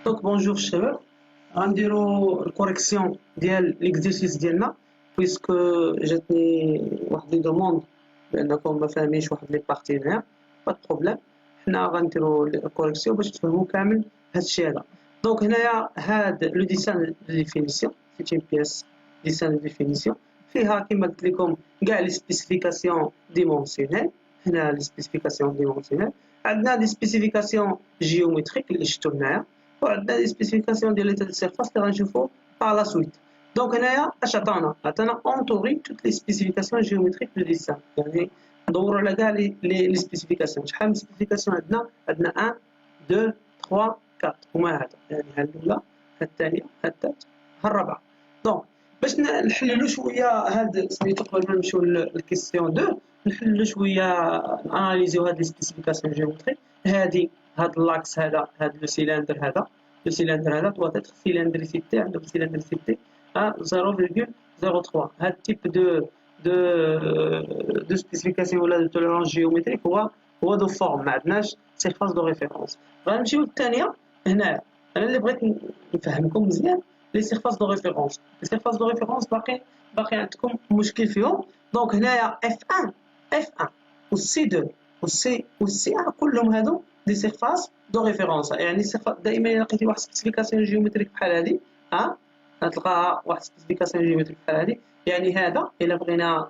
دونك بونجور الشباب، غنديرو الكوريكسيون ديال ليكزيرسيس ديالنا بويسكو جاتني واحد لي دوموند بانكم ما فاهمينش واحد لي بارتي هنا. با بروبليم، حنا غنديرو الكوريكسيون باش تفهموا كامل هادشي هذا. دونك هنايا هاد لو ديسان دو ديفينيسيون سي اون بياس ديسان دو ديفينيسيون فيها كيما قلت لكم كاع لي سبيسيفيكاسيون ديمونسيونيل. هنا لي سبيسيفيكاسيون ديمونسيونيل، عندنا دي سبيسيفيكاسيون جيومتريك اللي شفتو هنايا، وعندنا دي سبيسيفيكاسيون ديال ليتا دو سيرفاس اللي غنشوفو par la suite. دونك هنايا اش عطانا اونتوري توت لي سبيسيفيكاسيون جيومتريك دو ديسان، يعني ندورو على كاع لي سبيسيفيكاسيون. شحال من سبيسيفيكاسيون عندنا 1 2 3 4 هما هذا، يعني ها الاولى ها الثانيه ها الثالثه ها الرابعه. دونك باش نحللو شويه هاد سميتو قبل ما نمشيو للكيسيون 2، نحللو شويه اناليزيو هاد لي سبيسيفيكاسيون جيومتريك. هاد اللاكس هذا، هاد لو سيلندر هذا، لو سيلندر هذا دوات اتر سيلندريسيتي، عندهم سيلندريسيتي 0,03. هاد التيب دو سبيسيفيكاسيون ولا دو توليرونس جيومتريك هو دو فورم، ما عندناش سيرفاس دو ريفيرونس. غنمشيو للثانيه. هنا انا اللي بغيت نفهمكم مزيان لي سيرفاس دو ريفيرونس. لي سيرفاس دو ريفيرونس باقي عندكم مشكل فيهم. دونك هنايا F1 و C2 و C1 كلهم هادو دي سيرفاس دو ريفيرونس. يعني دائما الا لقيتي واحد سبيسيفيكاسيون جيومتريك بحال هادي غتلقاها واحد سبيسيفيكاسيون جيومتريك بحال هادي، يعني هذا الا بغينا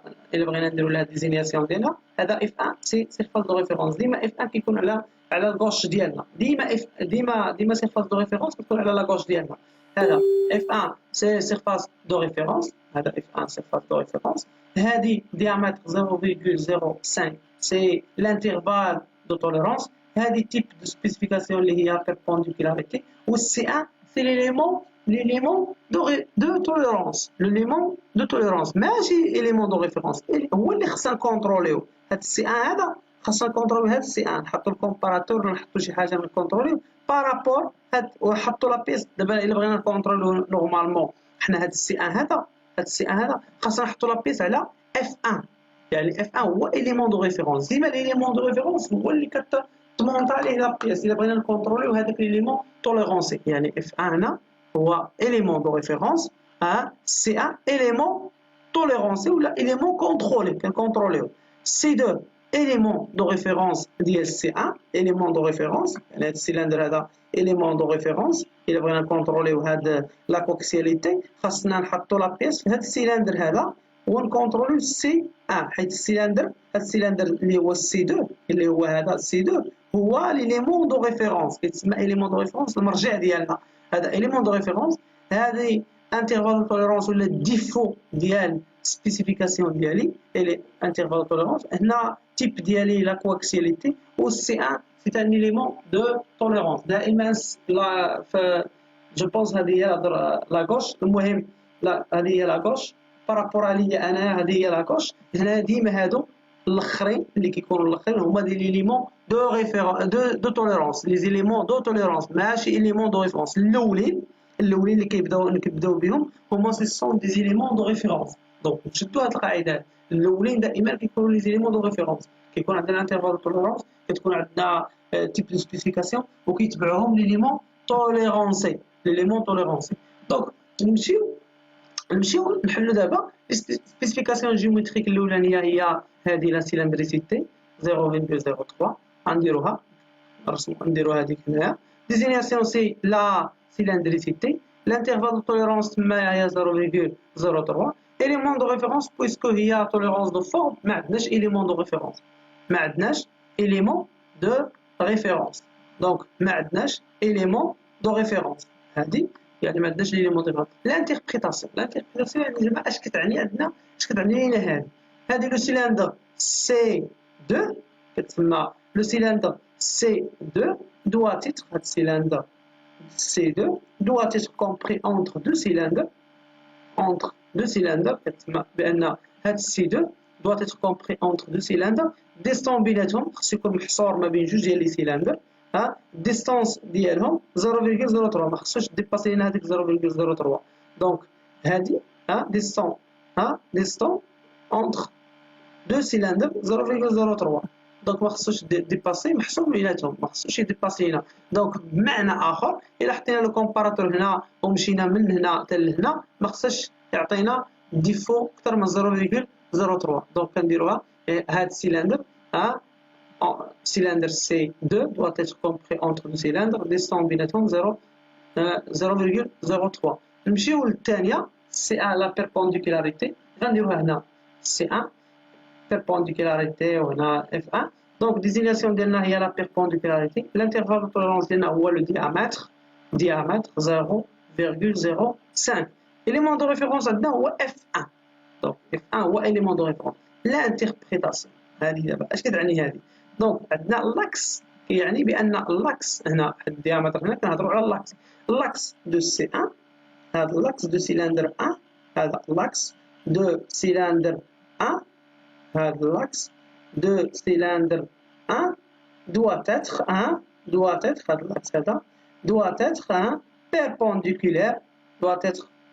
نديرو لها ديزينياسيون ديالنا، هذا F1 سي سيرفاس دو ريفيرونس. ديما F1 كيكون على الغوش ديالنا، ديما سيرفاس دو ريفيرونس كتكون على لاغوش ديالنا. هذا F1 سي سيرفاس دو ريفيرونس، هذا F1 سيرفاس دو ريفيرونس. هذه ديامتر 0,05 سي لانترفال دو توليرونس. هذه تيب دو سبيسيفيكاسيون اللي هي بيربونديكولاريتي. و C1 سي l'élément de tolérance. L'élément de tolérance ماشي élément de référence، هو اللي خصنا نكونتروليو. هاد السي ان هذا خصنا نكونتروليو، هاد السي ان نحطو الكومباراتور، نحطو شي حاجه نكونتروليو بارابور هاد، ونحطو لا بيس. دابا الا بغينا نكونتروليو نورمالمون حنا هاد السي ان هذا خصنا نحطو لا بيس على F1. يعني F1 هو élément de référence. ديما l'élément de référence هو اللي كتمونط عليه لا بيس الا بغينا نكونتروليو هذاك l'élément توليرونسي. يعني F1 هنا هو élément de référence، C1 élément tolérance ou élément contrôlé كنكونتروليو. C2 élément de référence ديال C1 élément de référence، يعني هذا السيلندر هذا élément de référence. إلا بغينا نكونتروليو هاد لا كوكسياليتي خاصنا نحطو لا بيس في هاد السيلندر هذا ونكونتروليو C1، حيت السيلندر هاد السيلندر اللي هو C2 اللي هو هذا C2 هو l'élément de référence، كيتسمى élément de référence المرجع ديالنا. هذا élément de référence، هذه انترفال دو توليرونس ولا ديفو ديال سبيسيفيكاسيون ديالي اللي انترفال دو توليرونس. هنا تيب ديالي لا كواكسياليتي، و سي ان سي ان إليمون دو توليرونس. دائما جو بونس هذه هي لا غوش. المهم هذه هي لا غوش بارابور عليا انا، هذه هي لا غوش. هنا ديما هادو الاخرين اللي كيكونوا الاخرين هما دي ليليمون دو ريفيرونس دو توليرونس، لي زيليمون دو توليرونس ماشي إليمون دو ريفيرونس. الاولين اللي كيبداو بهم هما سي سون دي زيليمون دو ريفيرونس. دونك نشدوا هاد القاعده، الاولين دائما كيكونوا لي زيليمون دو ريفيرونس، كيكون عندنا انترفال دو توليرونس، كتكون عندنا تيب دو سبيسيفيكاسيون وكيتبعوهم ليليمون توليرونسي، ليليمون توليرونسي. دونك نمشيو نحلو دابا سبيسيفيكاسيون جيومتريك الاولانيه هي هذه لا سيلندريسيتي 0,03. غنديروها نرسمو، نديرو هذيك هنايا. ديزينياسيون سي لا سيلندريسيتي، الانترفال دو توليرونس تما هي 0,03. élément de référence puisque هي tolérance de forme ما عندناش élément de référence، ما عندناش élément de référence. دونك ما عندناش élément de référence، هذه يعني ما عندناش élément de référence. الانتربريتاسيون يعني جماعه اش كتعني عندنا، اش كتعني لنا هذه لو سيلندر C2 كتسمى لو سيلندر C2 doit être هاد السيلندر C2 doit être compris entre deux cylindres كتسمى بان هاد C2 doit être compris entre deux cylindres. ديستون بيناتهم خصو يكون محصور ما بين جوج ديال لي سيلندر. ديستونس ديالهم 0,03، ما خصوش ديباسي لنا هذيك 0,03. دونك هادي ديستون entre deux cylindres 0,03. دونك ما خصوش ديباسي محسوب بيناتهم، ما خصوش يديباسي هنا. دونك بمعنى اخر الا حطينا لو كومباراتور هنا ومشينا من هنا حتى لهنا ما خصش يعطينا ديفو اكثر من 0.03. دونك كنديروها هاد السيلندر cylindre C2 doit être compris entre deux cylindres distance بيناتهم 0,03. نمشيو للثانيه C1 لا بيربونديكولاريتي غنديروها هنا C1 بيربونديكولاريتي وهنا F1. دونك ديزيناسيون ديالنا هي لا بيربونديكولاريتي. الانترفال دو توليرونس ديالنا هو لو diamètre 0,05. élément de référence عندنا هو F1. دونك F1 هو élément de référence. الانتربريتاسيون هذه دابا اش كتعني هذه؟ دونك عندنا لاكس يعني بان اللاكس هنا الديامتر هنا كنهضروا على اللاكس. اللاكس دو سي 1 هذا اللاكس دو سيلندر 1 هذا لاكس دو سيلندر 1 هذا اللاكس دو سيلندر 1 doit être هذا اللاكس هذا doit être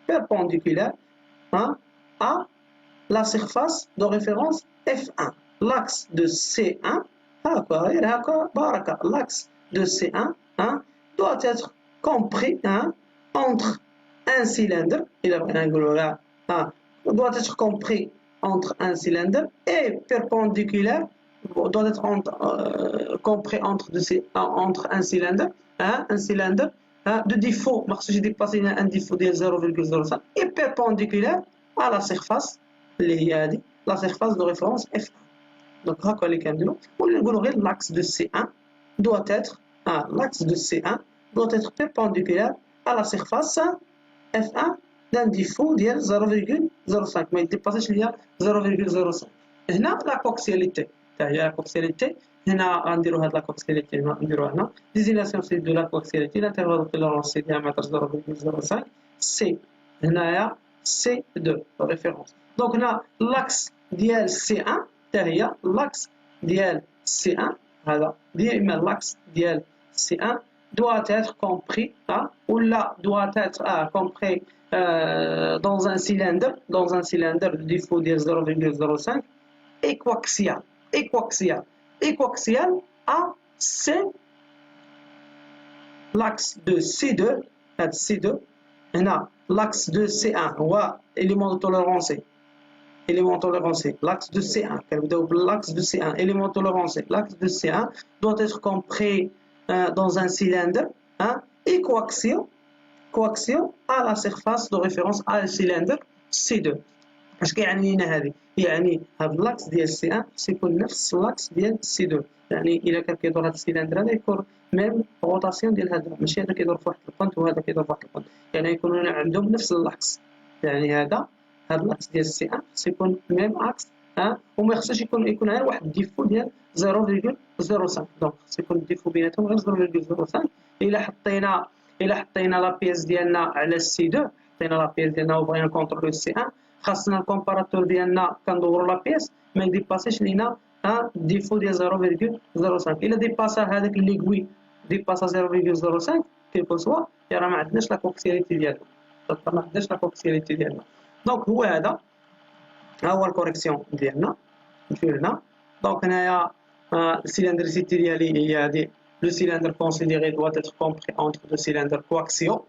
perpendiculaire à la surface de référence F1. L'axe de C1 l'axe de C1 doit être compris entre un cylindre doit être compris entre un cylindre et perpendiculaire doit être compris entre un cylindre de défaut dépasser un défaut de 0,05 et perpendiculaire à la surface la surface de référence F1. Donc هكا اللي كنديرو ولا نقولوا غير l'axe de C1 doit être l'axe de C1 doit être perpendiculaire à la surface F1 d'un défaut ديال 0,05 ما يديباسيش ليا 0,05. هنا لا كوكسياليتي تاع هي لا كوكسياليتي هنا غنديرو هاد لا كوكسياليتي نديروها هنا ديزيناسيون سي دو لا كوكسياليتي لانترفال دو توليرونس سي diamètre 0,05 سي هنايا C2 ريفيرونس. دونك هنا لاكس ديال C1 حتى هي لاكس ديال C1 هذا ديما لاكس ديال C1 doit être compris ou là doit être compris dans un cylindre de défaut de 0,05 écoaxial à C l'axe de C2 هنا l'axe de C1 هو élément de tolérance l'axe de C1 l'axe de C1 élément tolérance l'axe de C1 doit être compris dans un cylindre coaxial à la surface de référence à un cylindre C2. اش كيعني لنا هذه؟ يعني هذا اللاكس ديال C1 سيكون نفس اللاكس ديال C2. يعني الا كان كيدور هذا السيلندر هذا يكون ميم روتاسيون ديال هذا ماشي هذا كيدور في واحد البونت وهذا كيدور في واحد البونت يعني يكونوا عندهم نفس اللاكس. يعني هذا اللاكس ديال C1 سيكون ميم اكس وما خصوش يكون غير واحد الديفو ديال 0,05. دونك خص يكون الديفو بيناتهم غير 0,05. الا حطينا لا بيس ديالنا على السي 2 حطينا لا بيس ديالنا وبغينا نكونترولو السي 1 خاصنا الكومباراتور ديالنا كندورو لا بيس ما يديباسيش لينا ديفو ديال 0,05. الا ديباسا هذاك اللي كوي ديباسا 0,05 كيكون سوا راه ما عندناش لا كوكسياليتي ديالنا. دونك هو هذا هو الكوريكسيون ديالنا. نمشيو هنا دونك هنايا السيلندريسيتي ديالي هي هادي لو سيلندر كونسيديري doit être compris entre deux cylindres coaxiaux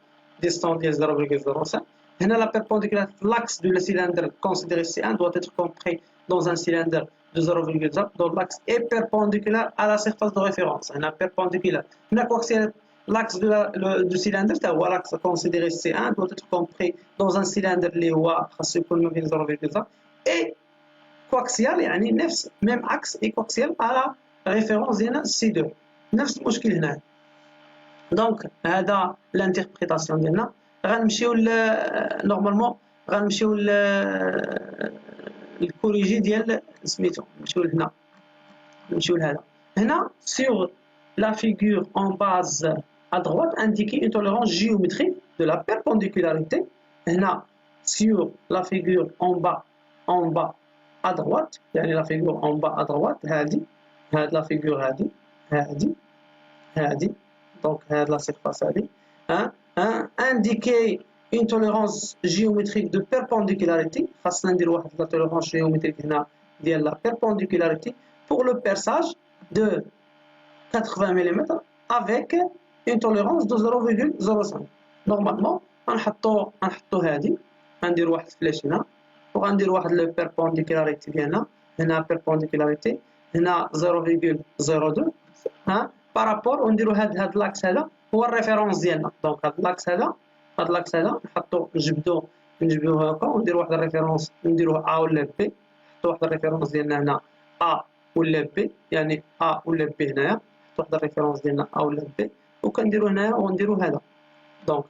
distance ديال 0,05. هنا لا perpendiculaire l'axe du cylindre considéré C1 doit être compris dans un cylindre de 0,05 dont l'axe est perpendiculaire à la surface de référence. هنا perpendiculaire هنا coaxial l'axe du cylindre هو l'axe considéré C1 doit être compris dans un cylindre اللي هو خاصو يكون ما بين 0,5 et coaxial يعني نفس même axe et coaxial à la référence ديالنا C2 نفس المشكل هنا. دونك هذا الانتربريتاسيون ديالنا. غنمشيو نورمالمون غنمشيو الكوريجي ديال سميتو نمشيو لهذا هنا sur la figure en base à droite indiquer une tolérance géométrique de la perpendicularité. هنا sur la figure en bas à droite يعني la figure en bas à droite هذه la figure هذه donc هذه la surface هذه indiquer une tolérance géométrique de perpendicularité. خاصنا ندير واحد la tolérance géométrique هنا ديال la perpendicularité pour le perçage de 80 mm avec une tolérance de 0,05. Normalement غنحطو هادي، غندير واحد الفلاش هنا وغندير واحد لو بيربونديكولاريتي ديالنا هنا، بيربونديكولاريتي هنا 0,02 ها بارابور، ونديرو هاد لاكس هذا هو الريفيرونس ديالنا. دونك هاد لاكس هذا نحطو نجبدوه هكا ونديرو واحد الريفيرونس، نديروه ا ولا بي، نحطو واحد الريفيرونس ديالنا هنا ا ولا بي، يعني ا ولا بي هنايا، نحطو واحد الريفيرونس ديالنا ا ولا بي، وكنديرو هنايا ونديرو هذا. دونك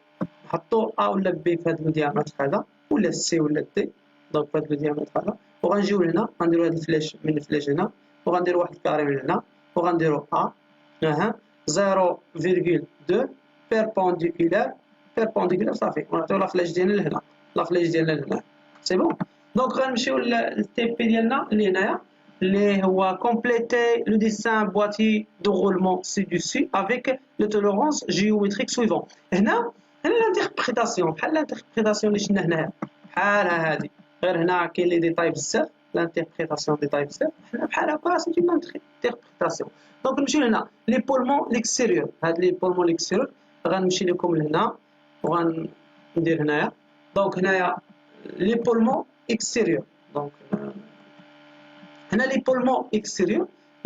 نحطو ا ولا بي في هذا الديامتر هذا، ولا سي ولا دي، دونك في هذا الديامتر هذا، وغنجيو لهنا غنديرو هاد الفلاش من الفلاش هنا، وغنديرو واحد الكاري من هنا، وغنديرو ا 0,2 بيربونديكولار صافي، ونعطيو لا فلاش ديالنا لهنا، لا فلاش ديالنا لهنا، سي بون. دونك غنمشيو للتي بي ديالنا اللي هنايا، اللي هو compléter le dessin boîtier de roulement ci-dessus avec le tolérance géométrique suivant. هنا الانتربريتاسيون بحال الانتربريتاسيون اللي شفنا هنايا، بحالها هادي، غير هنا كاين لي ديتاي بزاف، الانتربريتاسيون ديتاي بزاف، حنا بحال هكا سي اون انتربريتاسيون. دونك نمشيو هنا ليبولمون ليكستيريور، هاد ليبولمون ليكستيريور غنمشي لكم لهنا وغندير هنايا. دونك هنايا ليبولمون اكستيريور، دونك هنا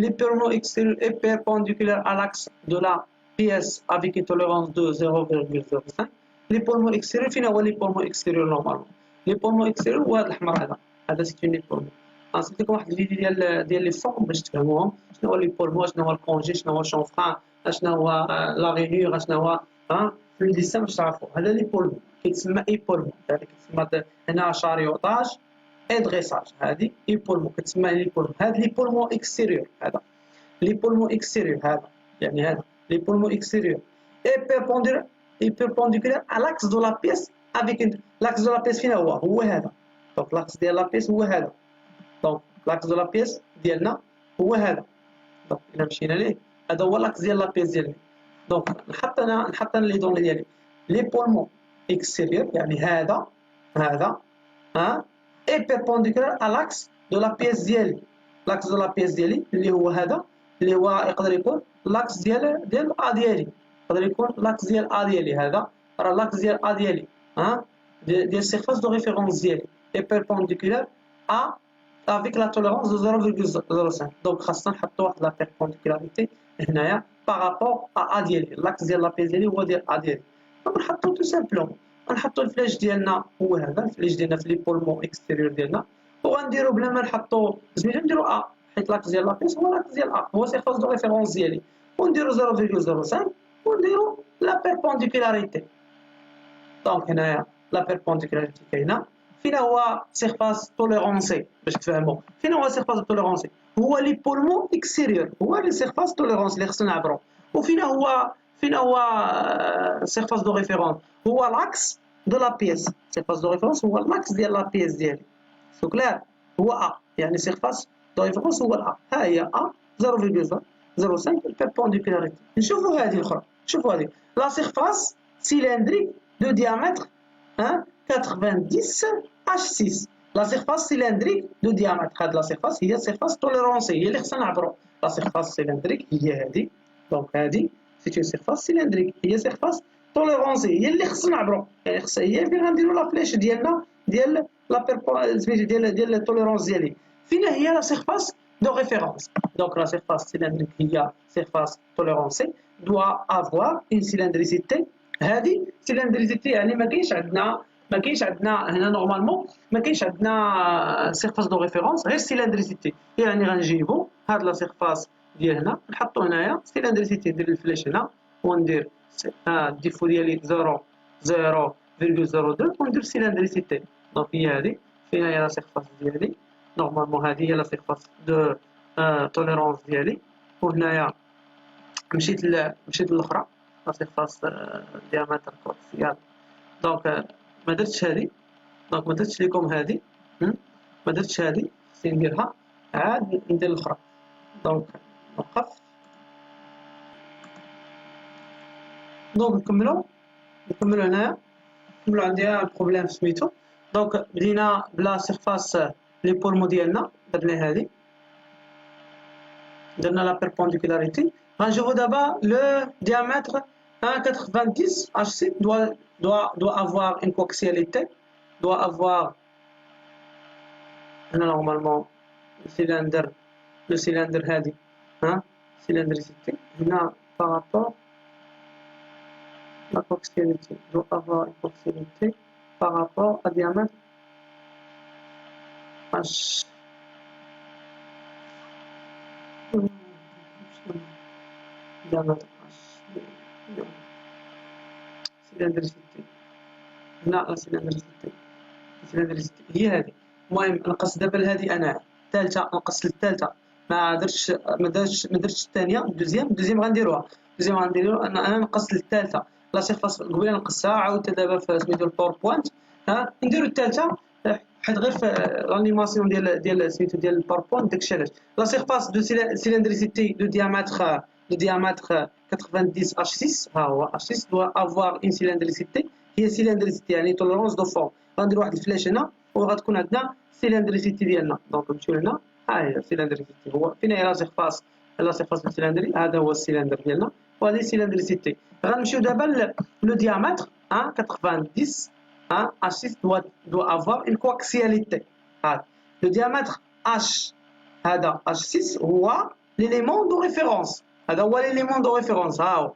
l'épaulement extérieur est perpendiculaire à l'axe de la pièce avec une tolérance de 0,05. L'épaulement extérieur فين هو l'épaulement extérieur normalement؟ l'épaulement extérieur هو هذا الأحمر هذا سي اون épaulement. نصيفط لكم واحد الفيديو ديال لي فورم باش تفهموهم، شنو هو l'épaulement، شنو هو الكونجي، شنو هو الشونفران، شنو هو لا غينيور، شنو هو في الديسان باش تعرفوا. هذا l'épaulement كيتسمى épaulement، كيتسمى هنا شاريوطاج اي دريساج، هذه ايبولمون كتسمى ليبولمون. هذا ليبولمون اكستيريور، هذا ليبولمون اكستيريور، هذا يعني هذا ليبولمون اكستيريور اي بيربونديكولار على لاكس دو لا بيس افيك لاكس دو لا بيس فين هو هذا. دونك لاكس ديال لا بيس هو هذا، دونك لاكس دو لا بيس ديالنا هو هذا. دونك الا مشينا ليه هذا هو لاكس ديال لا بيس ديالنا. دونك نحط انا لي دوني ديالي ليبولمون اكستيريور، يعني هذا est perpendiculaire à l'axe de la pièce ديالي. l'axe de la pièce ديالي اللي هو هذا، اللي هو يقدر يكون l'axe ديال A ديالي، يقدر يكون l'axe ديال A ديالي، هذا راه l'axe ديال A ديالي ديال surface de référence ديالي est perpendiculaire à avec la tolérance de 0,05. دونك خاصنا نحطوا واحد لا perpendicularité هنايا بارابور à A ديالي، l'axe ديال لا بيس ديالي هو ديال A ديالي. دونك نحطوا تو سامبلومون غنحطو الفلاش ديالنا هو هذا، الفلاش ديالنا في ليبولمون اكستيريور ديالنا، وغنديرو بلا ما نحطو سميتو نديرو ا، حيت لاكس ديال لابيس هو لاكس ديال ا، هو سيرفاس دو ريفيرونس ديالي، ونديرو 0,05 ونديرو لا بيربونديكولاريتي. دونك هنايا لا بيربونديكولاريتي كاينه. فين هو سيرفاس توليرونسي باش تفهموا؟ فين هو سيرفاس توليرونسي؟ هو ليبولمون اكستيريور، هو لي سيرفاس توليرونسي اللي خصنا نعبرو. وفين هو سيرفاس دو ريفيرونس؟ هو لاكس دو لا بيس، سيرفاس دو ريفيرونس هو لاكس ديال لا بيس ديالي، سو كلير هو ا، يعني سيرفاس دو ريفيرونس هو ا، ها هي ا 0,05 بيربونديكولاريتي. نشوفوا هذه الاخرى، شوفوا هذه لا سيرفاس سيلندريك دو ديامتر 90 H6. لا سيرفاس سيلندريك دو ديامتر، هاد لا سيرفاس هي سيرفاس توليرونسي، هي اللي خصنا نعبرو. لا سيرفاس سيلندريك هي هذه، دونك هذه سي اون سيرفاس سيلندريك، هي سيرفاس توليرونسي، هي اللي خصنا نعبرو، يعني خصها هي فين غنديرو لا فليش ديالنا ديال لا سميتو ديال التوليرونس ديالي. فين هي لا سيرفاس دو ريفيرونس؟ دونك لا سيرفاس سيلندريك هي سيرفاس توليرونسي دوا افوار اون سيلندريسيتي. هذه سيلندريسيتي يعني ما كاينش عندنا هنا نورمالمون ما كاينش عندنا سيرفاس دو ريفيرونس غير سيلندريسيتي، يعني غنجيبو هاد لا سيرفاس ديال هنا نحطو هنايا سيلندريسيتي، ندير الفلاش هنا وندير الديفو ديالي 0,02 وندير سيلندريسيتي. دونك هي هذه فين هي لا سيرفاس ديالي، نورمالمون هذه هي لا سيرفاس دو توليرونس ديالي. وهنايا مشيت للاخرى لا سيرفاس ديامتر كورسيال. دونك ما درتش هذه، دونك ما درتش لكم هذه، ما درتش هذه، خصني نديرها عاد ندير الاخرى. دونك نوقف، دونك نكملو هنايا، نكملو. عندي بروبليم سميتو. دونك بدينا بلا سيرفاس ليبولمو ديالنا، درنا هذه درنا لا بيربونديكولاريتي. غنشوفو دابا لو diamètre 90 H6 doit avoir une coaxialité, doit avoir هنا normalement le cylindre هادي cylindricité هنا par rapport la coaxialité doit avoir une coaxialité par rapport à diamètre H. diamètre H cylindricité هنا لا cylindricité هي هذه. المهم نقص دابا لهذه انا الثالثه، نقص للثالثه ما درتش الثانيه الدوزيام غنديروها انا نقص للثالثه لا سيرفاس قبيله نقصها عاودت دابا في سميتو الباوربوينت نديرو الثالثه حيت غير في لانيماسيون ديال سميتو ديال الباوربوينت داكشي علاش لا سيرفاس دو سيلندريسيتي دو diamètre 90 H6 ها هو H6 doit avoir une cylindricité هي cylindricité يعني tolérance de forme. غندير واحد الفلاش هنا وغتكون عندنا cylindricité ديالنا. دونك نمشيو هنا ها هي cylindricité هو فين هي لا سيرفاس دو سيلندري هذا هو السيلندر ديالنا وهذه cylindricité. غنمشيو دابا لو diamètre 90 H6 doit avoir une coaxialité. Le diamètre H هذا H6 هو l'élément de référence. هذا هو l'élément de référence. ها هو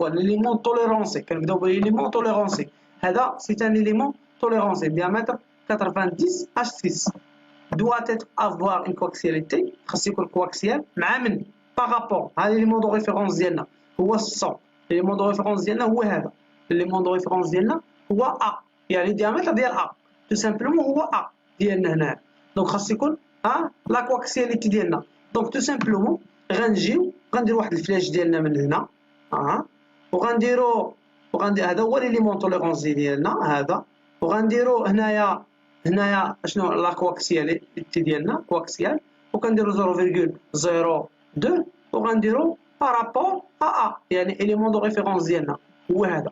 l'élément tolérance. كنبداو بالélément tolérance. هذا c'est un élément tolérance. Diamètre 90 H6 doit avoir une coaxialité. خاص يكون coaxial مع من par rapport. هذا l'élément de référence ديالنا هو الصون. l'élément de référence ديالنا هو هذا. l'élément de référence ديالنا هو A. يعني الديامتر ديال A. tout simplement هو A ديالنا هنا. دونك خاص يكون لا كواكسياليتي ديالنا. دونك تو سامبلومون غنديرو واحد الفلاش ديالنا من هنا وغنديرو هذا هو ليليمون توليرونس ديالنا هذا وغنديرو هنايا شنو لا كواكسياليتي ديالنا كواكسيال وكنديرو 0.02 وغنديرو بارابور ا يعني اليمون دو ريفيرونس ديالنا هو هذا.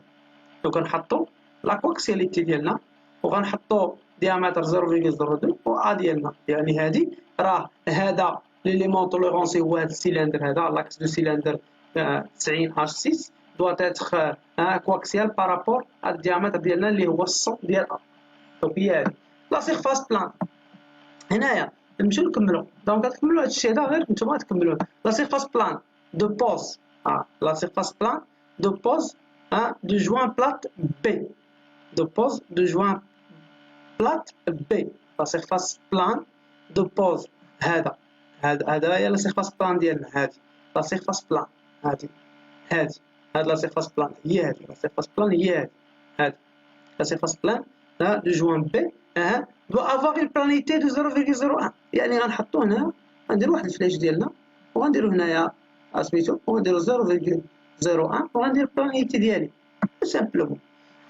دونك كنحطو لا كواكسياليتي ديالنا وغنحطو diamètre 0.02 و A ديالنا يعني هذه راه هذا ليليمون توليرونسي هو هذا السيلندر هذا لاكس دو سيلندر 90 H6 doit être coaxial par rapport à الديامتر ديالنا اللي هو الصون ديال A. دونك هي هذه لا سيرفاس بلان. هنايا نمشيو نكملو. دونك غتكملو هذا الشيء هذا غير نتوما غتكملوه. لا سيرفاس بلان دو بوز لا سيرفاس بلان دو بوز دو جوان بلات B دو بوز دو جوان بلات B. لا سيرفاس بلان دو بوز هذا هي لا سيرفاس بلان ديالنا هذه لا سيرفاس بلان هذه لا سيرفاس بلان هي هذه لا سيرفاس بلان هي هذه لا سيرفاس بلان دو جوان B دو افوار اون بلانيتي دو 0.01 يعني غنحطو هنا غنديرو واحد الفلاش ديالنا وغنديرو هنايا سميتو وغنديرو 0.01 وغندير البلانيتي ديالي سامبلومون.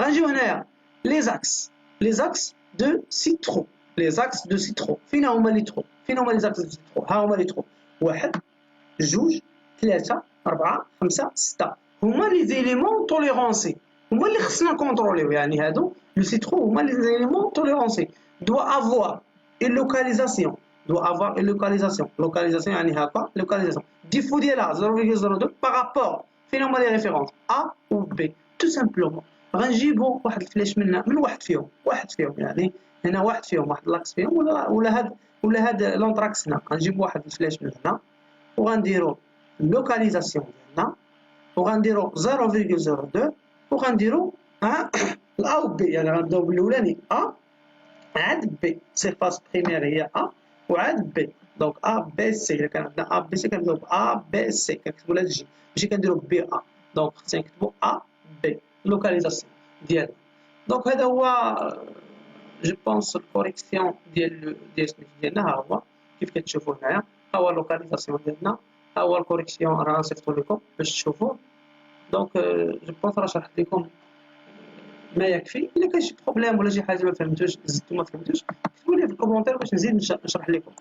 غنجيو هنايا لي زاكس دو سيترو لي زاكس دو سيترو فين هما لي ترو فين هما لي زاكس دو سيترو ها هما لي ترو 1 2 3 4 5 6 هما لي زيليمون توليرونسي هما اللي خصنا نكونتروليو يعني هادو لو سيترو هما لي زيليمون توليرونسي دو افوار اون لوكاليزاسيون لوكاليزاسيون يعني هكا لوكاليزاسيون ديفو ديالها 0.02 بارابور فين هما لي ريفيرونس A و B تو سامبلومون. غنجيبو واحد الفلاش من واحد فيهم يعني هنا واحد فيهم واحد لاكس فيهم ولا هاد لونطراكس هنا غنجيبو واحد الفلاش من هنا وغنديرو لوكاليزاسيون ديالنا وغنديرو 0.02 وغنديرو ا و بي يعني غنبداو بالاولاني A عاد B سيرفاس بريمير هي A وعاد B دونك A B C الا كان عندنا A B C كنبداو ب A B C كنكتبو لهاد الجي ماشي كنديرو B A دونك خصنا نكتبو A B لوكاليزاسيون ديالنا. دونك هذا هو جو بونس الكوريكسيون ديال ديالنا ها هو كيف كتشوفوا هنايا ها هو اللوكاليزاسيون ديالنا ها هو الكوريكسيون راه صيفطو لكم باش تشوفوه. دونك جو بونس راه شرحت لكم ما يكفي. الا كاين شي بروبليم ولا شي حاجه ما فهمتوش زدتو ما فهمتوش كتبوا لي في الكومونتير باش نزيد نشرح لكم.